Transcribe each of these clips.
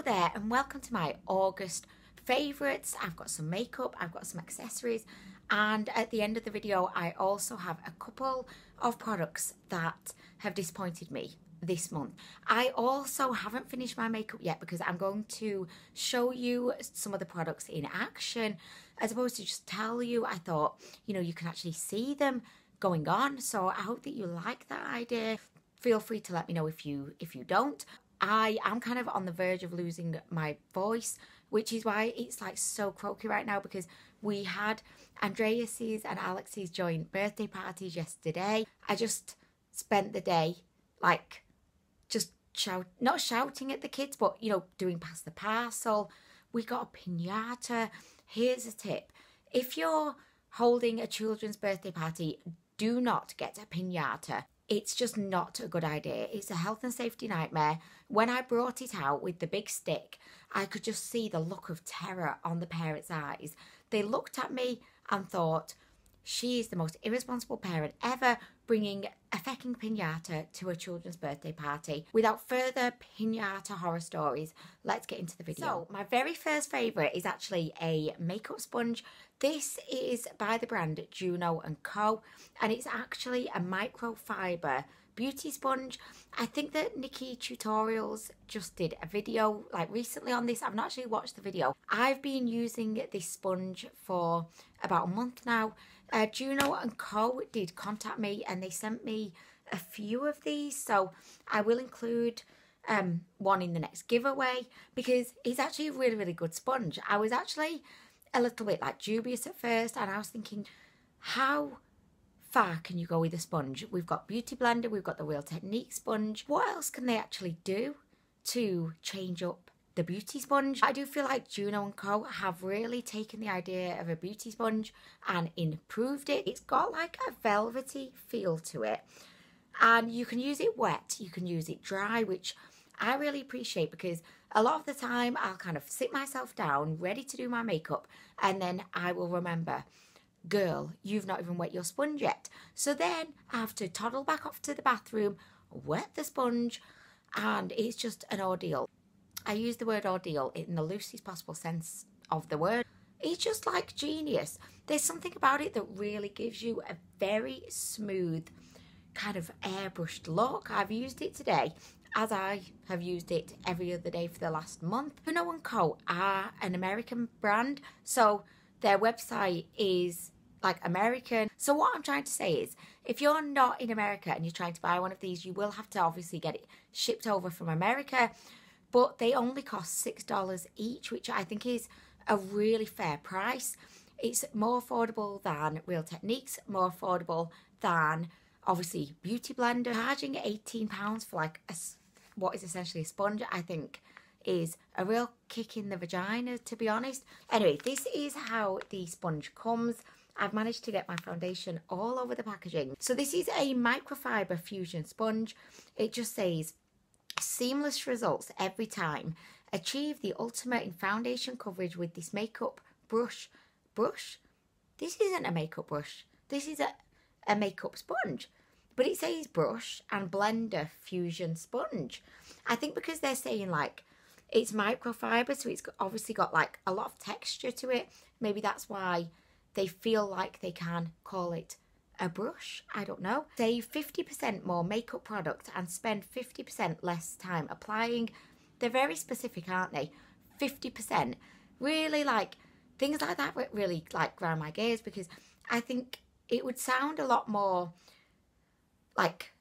there and welcome to my August favourites. I've got some makeup, I've got some accessories, and at the end of the video I also have a couple of products that have disappointed me this month. I also haven't finished my makeup yet because I'm going to show you some of the products in action as opposed to just tell you. I thought, you know, you can actually see them going on, so I hope that you like that idea. Feel free to let me know if you don't. I am kind of on the verge of losing my voice, which is why it's like so croaky right now, because we had Andreas's and Alex's joint birthday parties yesterday. I just spent the day like just not shouting at the kids, but you know, doing pass the parcel. We got a piñata. Here's a tip: if you're holding a children's birthday party, do not get a piñata. It's just not a good idea. It's a health and safety nightmare. When I brought it out with the big stick, I could just see the look of terror on the parents' eyes. They looked at me and thought, she is the most irresponsible parent ever, bringing a fucking piñata to a children's birthday party. Without further piñata horror stories, let's get into the video. So my very first favourite is actually a makeup sponge. This is by the brand Juno & Co, and it's actually a microfiber beauty sponge. I think that Nikki Tutorials just did a video like recently on this. I've not actually watched the video. I've been using this sponge for about a month now. Juno & Co did contact me and they sent me a few of these, so I will include one in the next giveaway because it's actually a really good sponge. I was actually a little bit like dubious at first, and I was thinking, how far can you go with a sponge? We've got Beauty Blender, we've got the Real Technique sponge. What else can they actually do to change up the beauty sponge? I do feel like Juno & Co have really taken the idea of a beauty sponge and improved it. It's got like a velvety feel to it, and you can use it wet, you can use it dry, which I really appreciate because a lot of the time I'll kind of sit myself down ready to do my makeup and then I will remember, girl, you've not even wet your sponge yet. So then I have to toddle back off to the bathroom, wet the sponge, and it's just an ordeal. I use the word ordeal in the loosest possible sense of the word. It's just like genius. There's something about it that really gives you a very smooth kind of airbrushed look. I've used it today as I have used it every other day for the last month. Juno & Co are an American brand, so their website is like American. So what I'm trying to say is, if you're not in America and you're trying to buy one of these, you will have to obviously get it shipped over from America, but they only cost $6 each, which I think is a really fair price. It's more affordable than Real Techniques, more affordable than obviously Beauty Blender. Charging £18 for like what is essentially a sponge, I think is a real kick in the vagina, to be honest. Anyway, this is how the sponge comes. I've managed to get my foundation all over the packaging. So this is a microfiber fusion sponge. It just says, seamless results every time. Achieve the ultimate in foundation coverage with this makeup brush. This isn't a makeup brush. This is a makeup sponge. But it says brush and blender fusion sponge. I think because they're saying like it's microfiber, so it's obviously got like a lot of texture to it. Maybe that's why they feel like they can call it a brush. I don't know. Save 50% more makeup product and spend 50% less time applying. They're very specific, aren't they? 50%. Really, like, things like that really like grind my gears, because I think it would sound a lot more like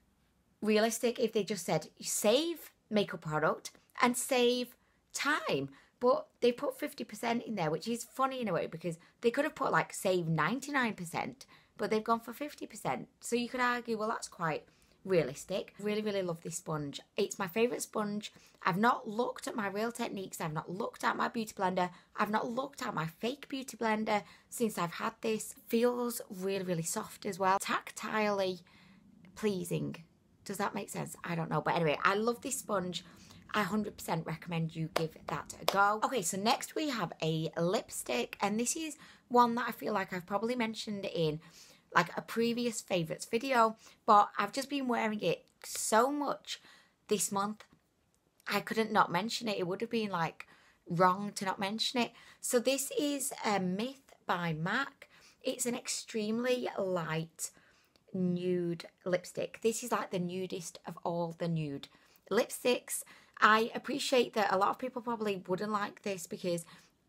realistic if they just said save makeup product and save time. But they put 50% in there, which is funny in a way because they could have put like save 99%, but they've gone for 50%. So you could argue, well, that's quite realistic. Really love this sponge. It's my favourite sponge. I've not looked at my Real Techniques. I've not looked at my Beauty Blender. I've not looked at my fake Beauty Blender since I've had this. Feels really soft as well. Tactilely pleasing. Does that make sense? I don't know. But anyway, I love this sponge. I 100% recommend you give that a go. Okay, so next we have a lipstick, and this is one that I feel like I've probably mentioned in like a previous favourites video, but I've just been wearing it so much this month. I couldn't not mention it. It would have been like wrong to not mention it. So this is Myth by MAC. It's an extremely light nude lipstick. This is like the nudest of all the nude lipsticks. I appreciate that a lot of people probably wouldn't like this because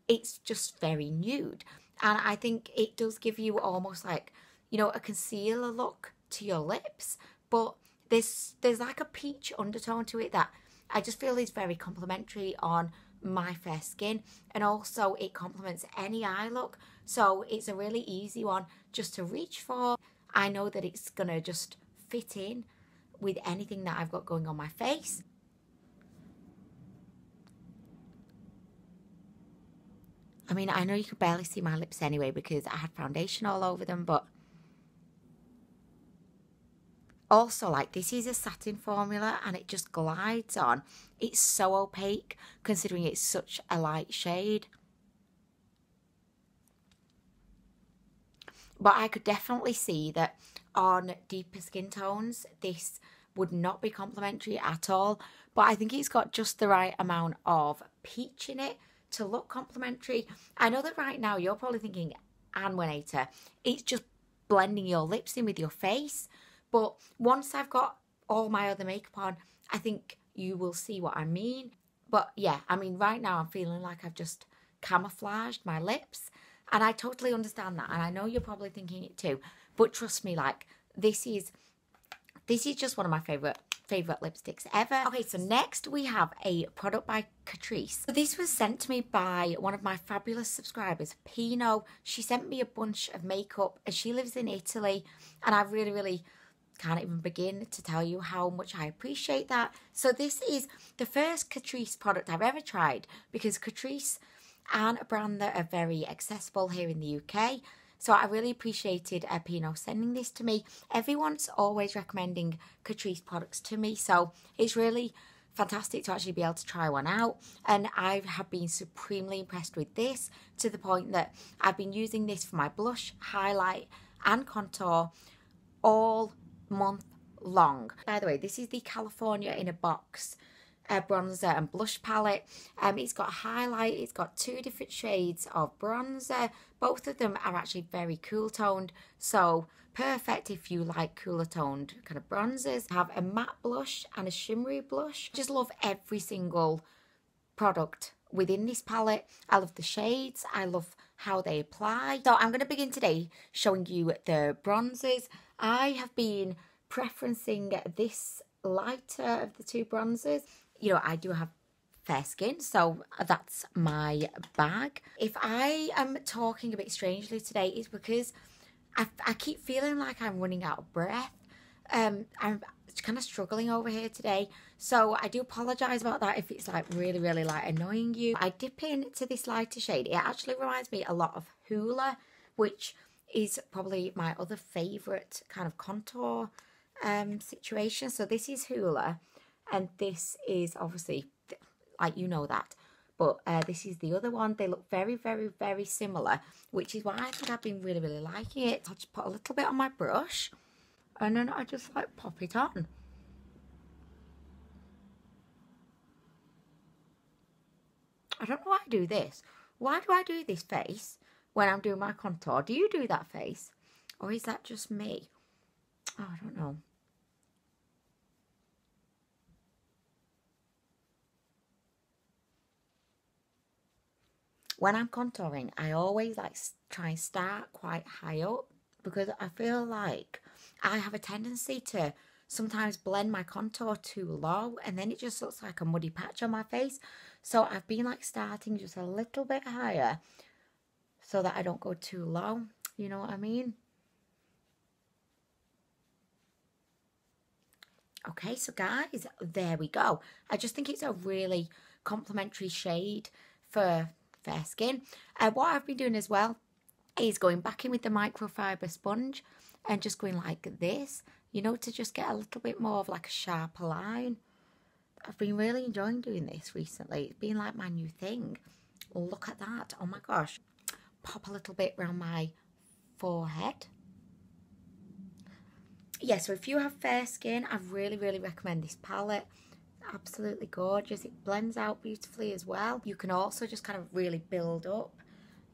it's just very nude, and I think it does give you almost like, you know, a concealer look to your lips, but there's like a peach undertone to it that I just feel is very complimentary on my fair skin, and also it complements any eye look, so it's a really easy one just to reach for. I know that it's gonna just fit in with anything that I've got going on my face. I mean, I know you could barely see my lips anyway because I had foundation all over them, but also, like, this is a satin formula and it just glides on. It's so opaque considering it's such a light shade. But I could definitely see that on deeper skin tones, this would not be complimentary at all. But I think it's got just the right amount of peach in it to look complimentary. I know that right now you're probably thinking, Anwenator, it's just blending your lips in with your face. But once I've got all my other makeup on, I think you will see what I mean. But yeah, I mean, right now I'm feeling like I've just camouflaged my lips. And I totally understand that. And I know you're probably thinking it too. But trust me, like, this is just one of my favorite lipsticks ever. Okay, so next we have a product by Catrice. So this was sent to me by one of my fabulous subscribers, Pino. She sent me a bunch of makeup and she lives in Italy, and I really can't even begin to tell you how much I appreciate that. So this is the first Catrice product I've ever tried, because Catrice and a brand that are very accessible here in the UK. So I really appreciated Pino sending this to me. Everyone's always recommending Catrice products to me, so it's really fantastic to actually be able to try one out. And I have been supremely impressed with this, to the point that I've been using this for my blush, highlight and contour all month long. By the way, this is the California in a box bronzer and blush palette. It's got highlight, it's got 2 different shades of bronzer. Both of them are actually very cool toned, so perfect if you like cooler toned kind of bronzers. I have a matte blush and a shimmery blush. Just love every single product within this palette. I love the shades, I love how they apply. So I'm going to begin today showing you the bronzers. I have been preferencing this lighter of the 2 bronzers. You know, I do have fair skin, so that's my bag. If I am talking a bit strangely today, it's because I keep feeling like I'm running out of breath. I'm kind of struggling over here today, so I do apologise about that if it's like really like annoying you. I dip into this lighter shade. It actually reminds me a lot of Hoola, which is probably my other favourite kind of contour situation. So this is Hoola, and this is obviously, like, you know that, but this is the other one. They look very similar, which is why I think I've been really liking it. I'll just put a little bit on my brush and then I just like pop it on. I don't know why I do this. Why do I do this face when I'm doing my contour? Do you do that face, or is that just me? Oh, I don't know. When I'm contouring, I always like try and start quite high up, because I feel like I have a tendency to sometimes blend my contour too low and then it just looks like a muddy patch on my face. So I've been like starting just a little bit higher so that I don't go too low. You know what I mean? Okay, so guys, there we go. I just think it's a really complimentary shade for fair skin. What I've been doing as well is going back in with the microfiber sponge and just going like this, you know, to just get a little bit more of like a sharper line. I've been really enjoying doing this recently. It's been like my new thing. Look at that. Oh my gosh. Pop a little bit around my forehead. Yeah, so if you have fair skin, I really recommend this palette. absolutely gorgeous. It blends out beautifully as well. You can also just kind of really build up,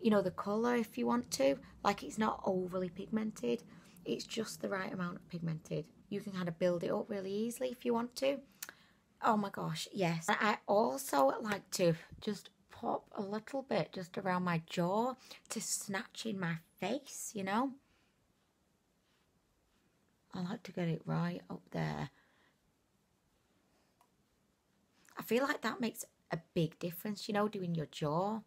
you know, the colour if you want to. Like, it's not overly pigmented. It's just the right amount of pigmented. You can kind of build it up really easily if you want to. Oh my gosh, yes. I also like to just pop a little bit just around my jaw to snatch in my face, you know. I like to get it right up there. I feel like that makes a big difference, you know, doing your jaw.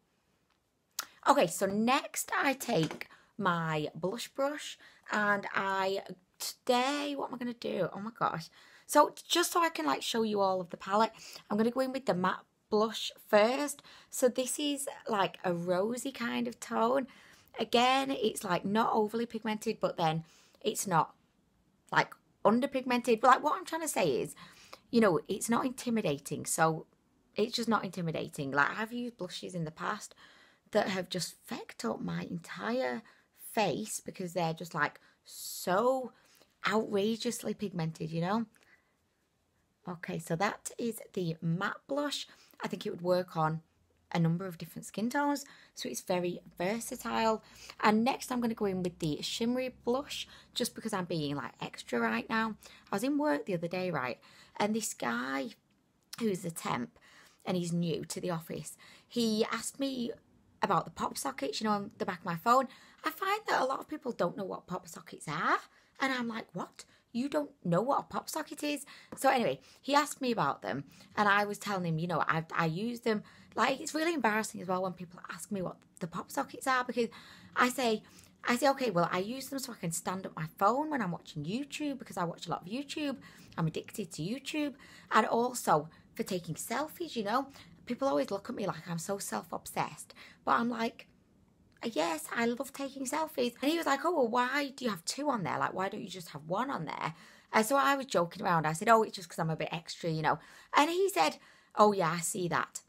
Okay, so next I take my blush brush and today, what am I going to do? Oh my gosh. So just so I can like show you all of the palette, I'm going to go in with the matte blush first. So this is like a rosy kind of tone. Again, it's like not overly pigmented, but then it's not like under pigmented. But like what I'm trying to say is, you know, it's not intimidating. So it's just not intimidating. Like I've used blushes in the past that have just fecked up my entire face because they're just like so outrageously pigmented, you know. Okay, so that is the matte blush. I think it would work on a number of different skin tones, so it's very versatile. And next I'm going to go in with the shimmery blush, just because I'm being like extra right now. I was in work the other day, right, and this guy who's a temp and he's new to the office, he asked me about the pop sockets, you know, on the back of my phone. I find that a lot of people don't know what pop sockets are, and I'm like, what? You don't know what a pop socket is? So anyway, he asked me about them, and I was telling him, you know, I use them. Like, it's really embarrassing as well when people ask me what the pop sockets are, because I say, okay, well, I use them so I can stand up my phone when I'm watching YouTube, because I watch a lot of YouTube. I'm addicted to YouTube. And also for taking selfies, you know. People always look at me like I'm so self-obsessed. But I'm like, yes, I love taking selfies. And he was like, oh, well, why do you have two on there? Like, why don't you just have one on there? And so I was joking around. I said, oh, it's just because I'm a bit extra, you know. And he said, oh, yeah, I see that.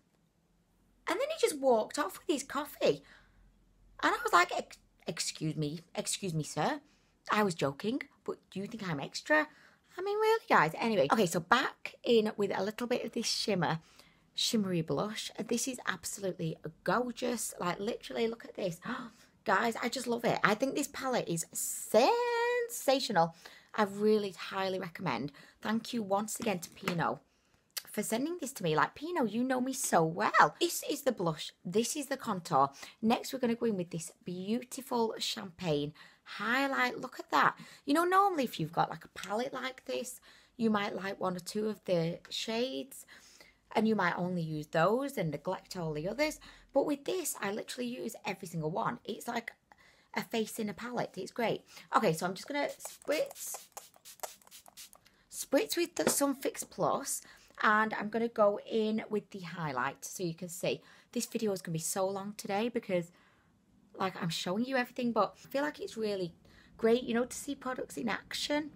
And then he just walked off with his coffee. And I was like, excuse me, sir. I was joking, but do you think I'm extra? I mean, really, guys. Anyway, okay, so back in with a little bit of this shimmery blush. This is absolutely gorgeous. Like, literally, look at this. Guys, I just love it. I think this palette is sensational. I really highly recommend. Thank you once again to Pinot for sending this to me. Like, Pinot, you know me so well. This is the blush. This is the contour. Next, we're going to go in with this beautiful champagne highlight. Look at that. You know, normally if you've got like a palette like this, you might like one or two of the shades, and you might only use those and neglect all the others. But with this, I literally use every single one. It's like a face in a palette. It's great. Okay, so I'm just going to spritz with the Sunfix Plus. And I'm going to go in with the highlight so you can see. This video is going to be so long today because, like, I'm showing you everything. But I feel like it's really great, you know, to see products in action.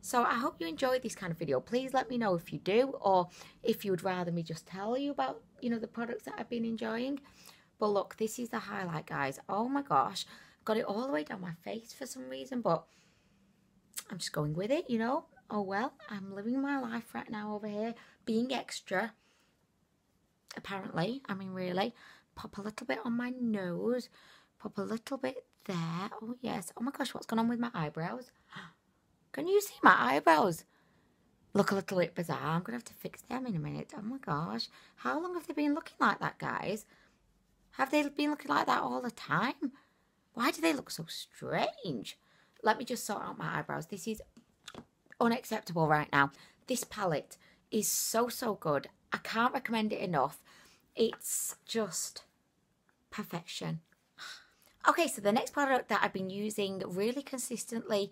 So I hope you enjoyed this kind of video. Please let me know if you do, or if you would rather me just tell you about, you know, the products that I've been enjoying. But look, this is the highlight, guys. Oh my gosh. Got it all the way down my face for some reason, but I'm just going with it, you know. Oh well, I'm living my life right now over here, being extra. Apparently, I mean, really. Pop a little bit on my nose. Pop a little bit there. Oh yes. Oh my gosh, what's going on with my eyebrows? Can you see my eyebrows? Look a little bit bizarre. I'm going to have to fix them in a minute. Oh my gosh. How long have they been looking like that, guys? Have they been looking like that all the time? Why do they look so strange? Let me just sort out my eyebrows. This is unacceptable right now. This palette is so good. I can't recommend it enough. It's just perfection. Okay, so the next product that I've been using really consistently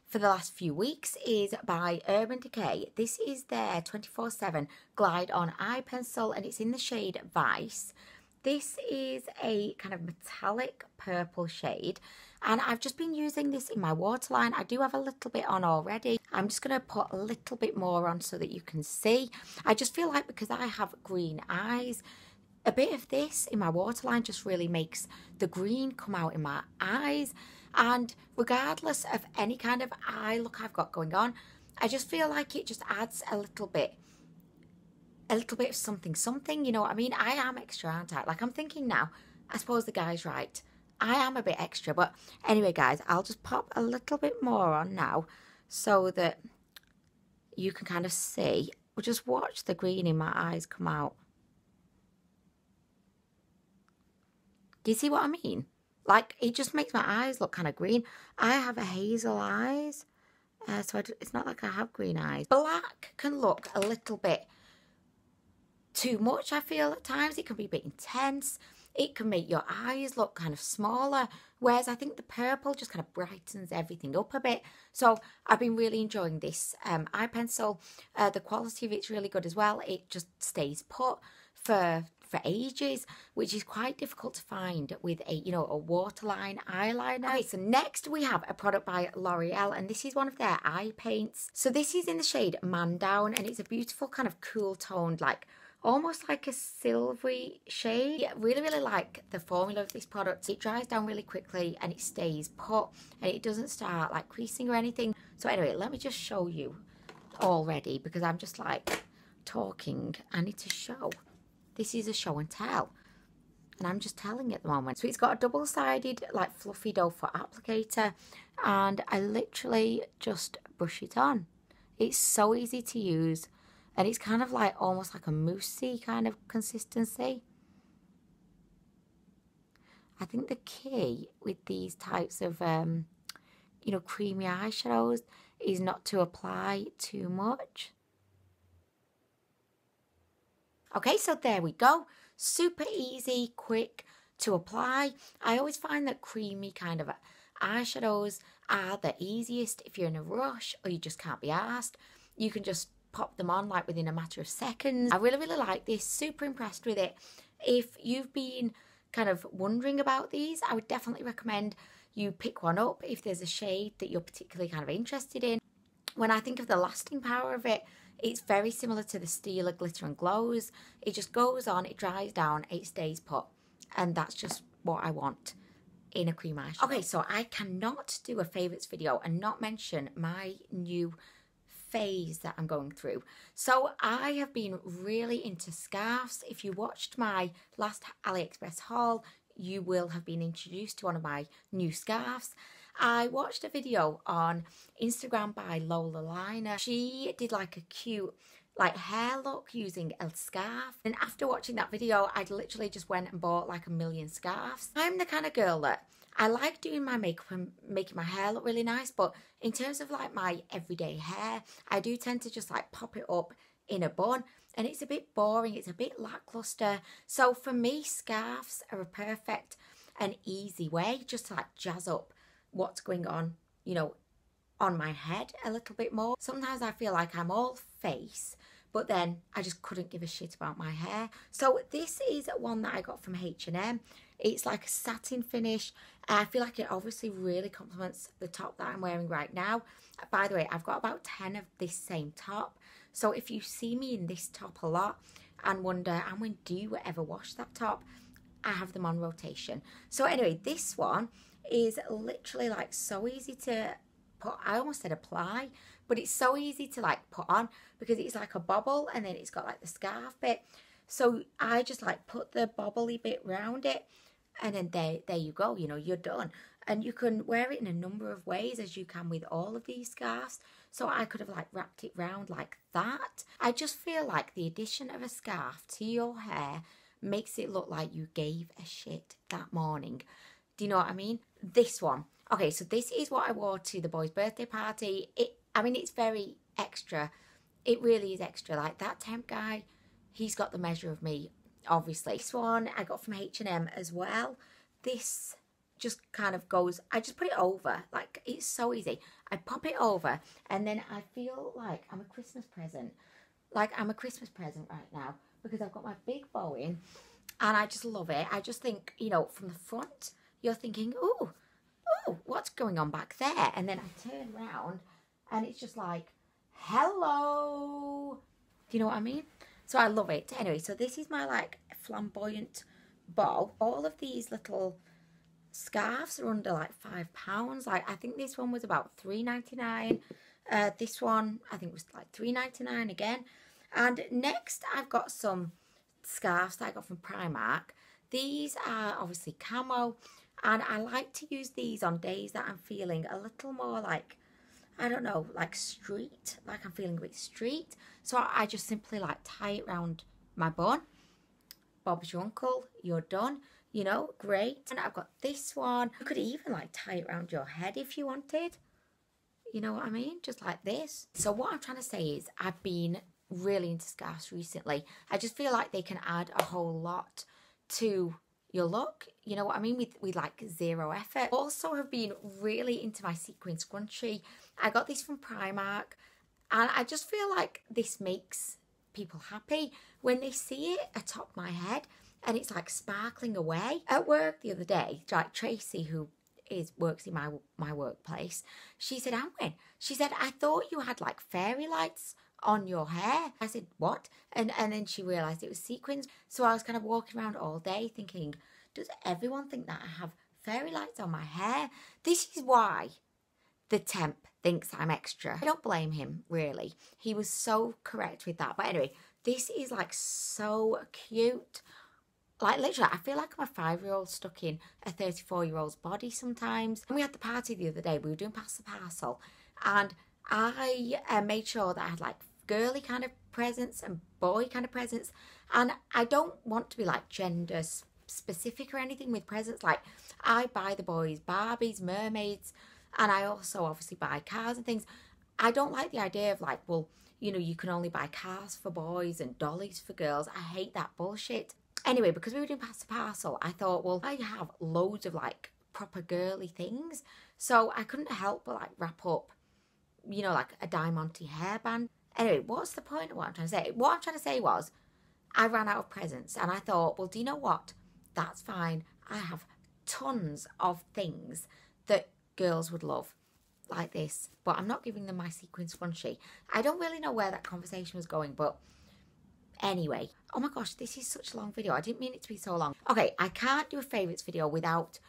for the last few weeks is by Urban Decay. This is their 24/7 Glide On Eye Pencil, and it's in the shade Vice. This is a kind of metallic purple shade, and I've just been using this in my waterline. I do have a little bit on already. I'm just going to put a little bit more on so that you can see. I just feel like because I have green eyes, a bit of this in my waterline just really makes the green come out in my eyes. And regardless of any kind of eye look I've got going on, I just feel like it just adds a little bit a little bit of something, you know what I mean? I am extra, aren't I? Like, I'm thinking now, I suppose the guy's right. I am a bit extra, but anyway, guys, I'll just pop a little bit more on now so that you can kind of see. We'll just watch the green in my eyes come out. Do you see what I mean? Like, it just makes my eyes look kind of green. I have a hazel eyes, so it's not like I have green eyes. Black can look a little bit too much, I feel, at times. It can be a bit intense. It can make your eyes look kind of smaller, whereas I think the purple just kind of brightens everything up a bit. So I've been really enjoying this eye pencil. The quality of it's really good as well. It just stays put for ages, which is quite difficult to find with a, you know, a waterline eyeliner. Okay, so next we have a product by Loreal, and this is one of their eye paints. So this is in the shade Man Down, and it's a beautiful kind of cool toned, like almost like a silvery shade. Yeah, really like the formula of this product. It dries down really quickly and it stays put, and it doesn't start like creasing or anything. So anyway, let me just show you already, because I'm just like talking. I need to show. This is a show and tell, and I'm just telling at the moment. So it's got a double-sided like fluffy dough foot applicator, and I literally just brush it on. It's so easy to use, and it's kind of like almost like a moussey kind of consistency. I think the key with these types of you know, creamy eyeshadows is not to apply too much. Okay, so there we go. Super easy, quick to apply. I always find that creamy kind of eyeshadows are the easiest if you're in a rush or you just can't be arsed. You can just pop them on like within a matter of seconds. I really like this. Super impressed with it. If you've been kind of wondering about these, I would definitely recommend you pick one up if there's a shade that you're particularly kind of interested in. When I think of the lasting power of it, it's very similar to the Stila Glitter and Glows. It just goes on, it dries down, it stays put. And that's just what I want in a cream eyeshadow. Okay, so I cannot do a favourites video and not mention my new phase that I'm going through. So I have been really into scarves. If you watched my last AliExpress haul, you will have been introduced to one of my new scarves. I watched a video on Instagram by Lola Liner. She did like a cute like hair look using a scarf, and after watching that video I literally just went and bought like a million scarves. I'm the kind of girl that I like doing my makeup and making my hair look really nice, but in terms of like my everyday hair, I do tend to just like pop it up in a bun, and it's a bit boring, it's a bit lackluster. So for me, scarves are a perfect and easy way just to like jazz up what's going on, you know, on my head a little bit more. Sometimes I feel like I'm all face, but then I just couldn't give a shit about my hair. So this is one that I got from H&M. It's like a satin finish. I feel like it obviously really complements the top that I'm wearing right now. By the way, I've got about 10 of this same top. So if you see me in this top a lot and wonder, Anwen, do you ever wash that top? I have them on rotation. So anyway, this one is literally like so easy to put. I almost said apply, but it's so easy to like put on because it's like a bobble and then it's got like the scarf bit. So I just like put the bobbly bit round it, and then there you go, you know, you're done. And you can wear it in a number of ways, as you can with all of these scarves. So I could have like wrapped it round like that. I just feel like the addition of a scarf to your hair makes it look like you gave a shit that morning. Do you know what I mean? This one. Okay, so this is what I wore to the boy's birthday party. I mean, it's very extra. It really is extra. Like that temp guy, he's got the measure of me, obviously. This one I got from H&M as well. This just kind of goes, I just put it over. Like, it's so easy. I pop it over and then I feel like I'm a Christmas present. Like I'm a Christmas present right now because I've got my big bow in and I just love it. I just think, you know, from the front, you're thinking, oh, what's going on back there? And then I turn around and it's just like, hello. Do you know what I mean? So I love it. Anyway, so this is my like flamboyant bow. All of these little scarves are under like £5. Like I think this one was about $3.99. This one I think was like $3.99 again. And next I've got some scarves that I got from Primark. These are obviously camo, and I like to use these on days that I'm feeling a little more like, I don't know, like street, like I'm feeling a bit street. So I just simply like tie it around my bun. Bob's your uncle, you're done, you know, great. And I've got this one. You could even like tie it around your head if you wanted. You know what I mean? Just like this. So what I'm trying to say is I've been really into scarves recently. I just feel like they can add a whole lot to your look, you know what I mean, with like zero effort. Also have been really into my sequin scrunchie. I got this from Primark, and I just feel like this makes people happy when they see it atop my head and it's like sparkling away. At work the other day, like Tracy, who works in my workplace, she said, Anwen, she said, I thought you had like fairy lights on your hair. I said, what? And then she realised it was sequins. So I was kind of walking around all day thinking, does everyone think that I have fairy lights on my hair? This is why the temp thinks I'm extra. I don't blame him, really. He was so correct with that. But anyway, this is like so cute. Like literally, I feel like I'm a 5-year-old stuck in a 34-year-old's body sometimes. When we had the party the other day, we were doing pass the parcel, and I made sure that I had like girly kind of presents and boy kind of presents. And I don't want to be like gender specific or anything with presents. Like I buy the boys Barbies, mermaids, and I also obviously buy cars and things. I don't like the idea of like, well, you know, you can only buy cars for boys and dollies for girls. I hate that bullshit. Anyway, because we were doing pass the parcel, I thought, well, I have loads of like proper girly things. So I couldn't help but like wrap up, you know, like a diamante hairband. Anyway, what's the point of what I'm trying to say? What I'm trying to say was I ran out of presents, and I thought, well, do you know what? That's fine. I have tons of things that girls would love like this, but I'm not giving them my sequin scrunchie. I don't really know where that conversation was going, but anyway. Oh my gosh, this is such a long video. I didn't mean it to be so long. Okay, I can't do a favourites video without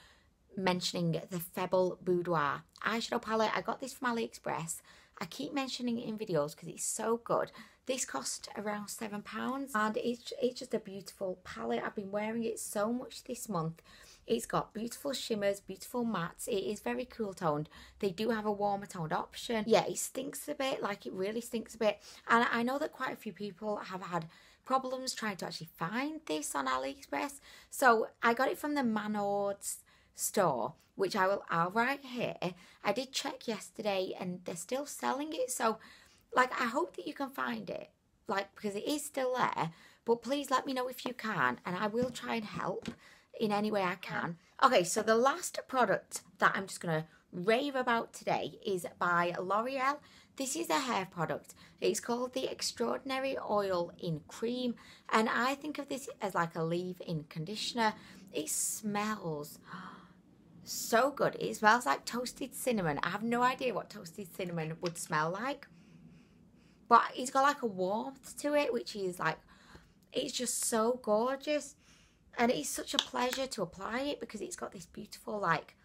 mentioning the Febble Boudoir eyeshadow palette. I got this from AliExpress. I keep mentioning it in videos because it's so good. This cost around £7, and it's just a beautiful palette. I've been wearing it so much this month. It's got beautiful shimmers, beautiful mattes. It is very cool toned. They do have a warmer toned option. Yeah, it stinks a bit, like it really stinks a bit. And I know that quite a few people have had problems trying to actually find this on AliExpress. So I got it from the Manord's store, which I'll write here. I did check yesterday and they're still selling it. So like, I hope that you can find it, like, because it is still there. But please let me know if you can, and I will try and help in any way I can. Okay, so the last product that I'm just going to rave about today is by Loreal. This is a hair product. It's called the Extraordinary Oil in Cream, and I think of this as like a leave-in conditioner. It smells so good. It smells like toasted cinnamon. I have no idea what toasted cinnamon would smell like, but it's got like a warmth to it, which is like, it's just so gorgeous. And it's such a pleasure to apply it because it's got this beautiful like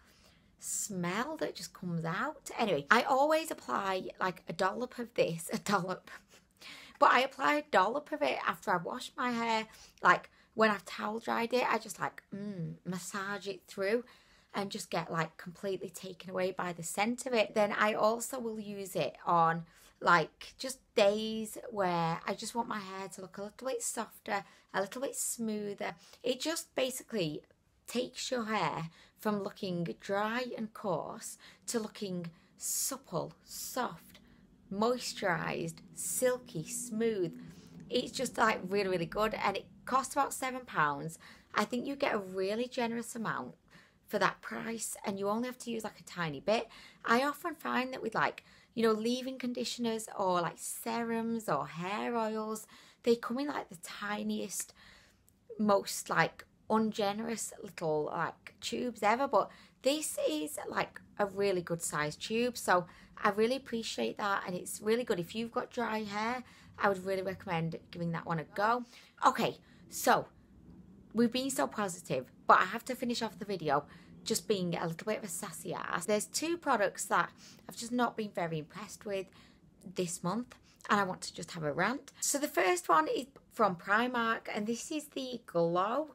smell that just comes out. Anyway, I always apply like a dollop of this, but I apply a dollop of it after I wash my hair. Like when I've towel dried it, I just like massage it through and just get like completely taken away by the scent of it. Then I also will use it on like just days where I just want my hair to look a little bit softer, a little bit smoother. It just basically takes your hair from looking dry and coarse to looking supple, soft, moisturised, silky, smooth. It's just like really, really good, and it costs about £7. I think you get a really generous amount for that price, and you only have to use like a tiny bit. I often find that with like, you know, leave-in conditioners or like serums or hair oils, they come in like the tiniest, most like ungenerous little like tubes ever, but this is like a really good size tube, so I really appreciate that, and it's really good if you've got dry hair. I would really recommend giving that one a go. Okay, so we've been so positive, but I have to finish off the video just being a little bit of a sassy ass. There's two products that I've just not been very impressed with this month. and I want to just have a rant. So the first one is from Primark, and this is the Glow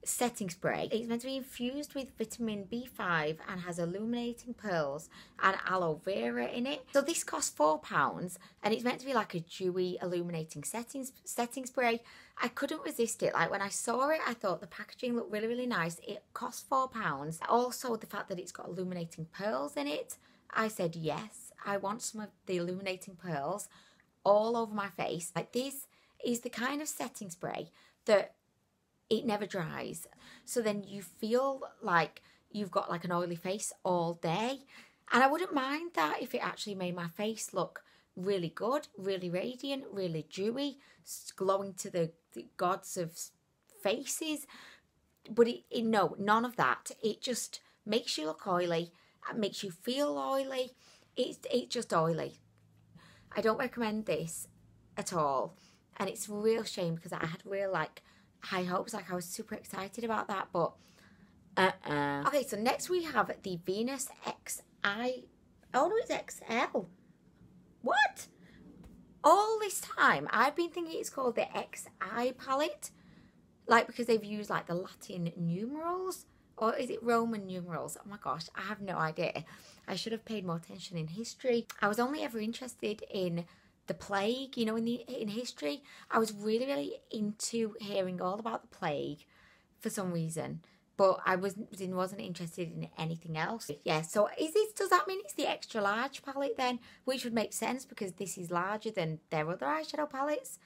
setting spray. It's meant to be infused with vitamin B5 and has illuminating pearls and aloe vera in it. So this costs £4 and it's meant to be like a dewy illuminating setting spray. I couldn't resist it. Like when I saw it, I thought the packaging looked really, really nice. It cost £4. Also the fact that it's got illuminating pearls in it, I said yes, I want some of the illuminating pearls all over my face. Like this is the kind of setting spray that it never dries. So then you feel like you've got like an oily face all day. And I wouldn't mind that if it actually made my face look really good, really radiant, really dewy, glowing to the gods of faces. But no, none of that. It just makes you look oily. It makes you feel oily. It's just oily. I don't recommend this at all. And it's a real shame because I had real like high hopes. Like I was super excited about that, but Okay, so next we have the Venus XI. Oh no, it's XL. What? All this time I've been thinking it's called the XI palette, like because they've used like the Latin numerals, or is it Roman numerals? Oh my gosh, I have no idea. I should have paid more attention in history. I was only ever interested in the plague, you know, in history. I was really into hearing all about the plague for some reason, but I wasn't interested in anything else. Yeah, so does that mean it's the extra large palette then? Which would make sense because this is larger than their other eyeshadow palettes.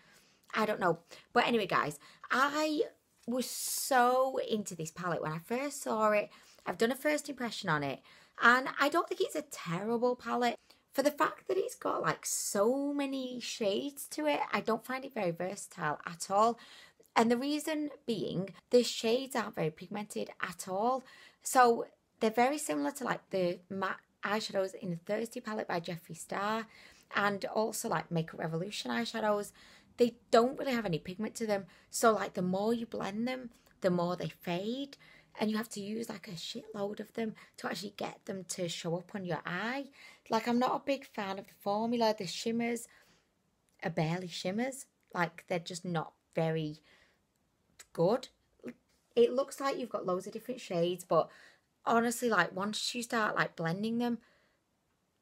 I don't know. But anyway, guys, I was so into this palette when I first saw it. I've done a first impression on it, and I don't think it's a terrible palette. For the fact that it's got like so many shades to it, I don't find it very versatile at all. And the reason being, the shades aren't very pigmented at all. So they're very similar to like the matte eyeshadows in the Thirsty palette by Jeffree Star, and also like Makeup Revolution eyeshadows. They don't really have any pigment to them. So like the more you blend them, the more they fade. And you have to use like a shitload of them to actually get them to show up on your eye. Like I'm not a big fan of the formula. The shimmers are barely shimmers. Like they're just not very good. It looks like you've got loads of different shades, but honestly, like once you start like blending them,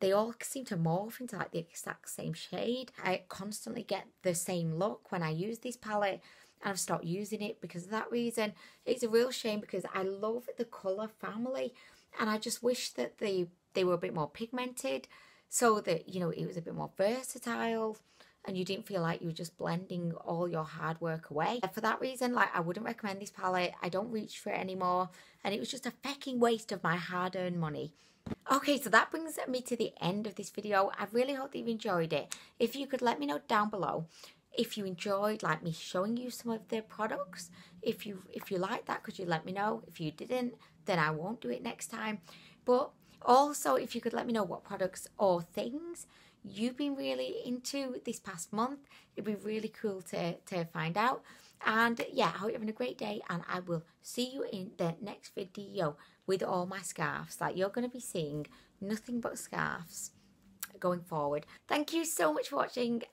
they all seem to morph into like the exact same shade. I constantly get the same look when I use this palette, and I've stopped using it because of that reason. It's a real shame because I love the colour family, and I just wish that they were a bit more pigmented so that, you know, it was a bit more versatile and you didn't feel like you were just blending all your hard work away. For that reason, like I wouldn't recommend this palette. I don't reach for it anymore, and it was just a fecking waste of my hard-earned money. Okay, so that brings me to the end of this video. I really hope that you've enjoyed it. If you could let me know down below if you enjoyed like me showing you some of the products. If you like that, could you let me know? If you didn't, then I won't do it next time. But also, if you could let me know what products or things you've been really into this past month, it'd be really cool to find out. And yeah, I hope you're having a great day, and I will see you in the next video with all my scarves. Like you're going to be seeing nothing but scarves going forward. Thank you so much for watching.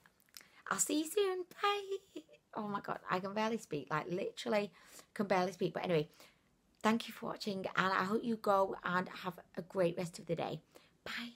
I'll see you soon. Bye. Oh my god, I can barely speak. Like literally can barely speak. But anyway, thank you for watching, and I hope you go and have a great rest of the day. Bye.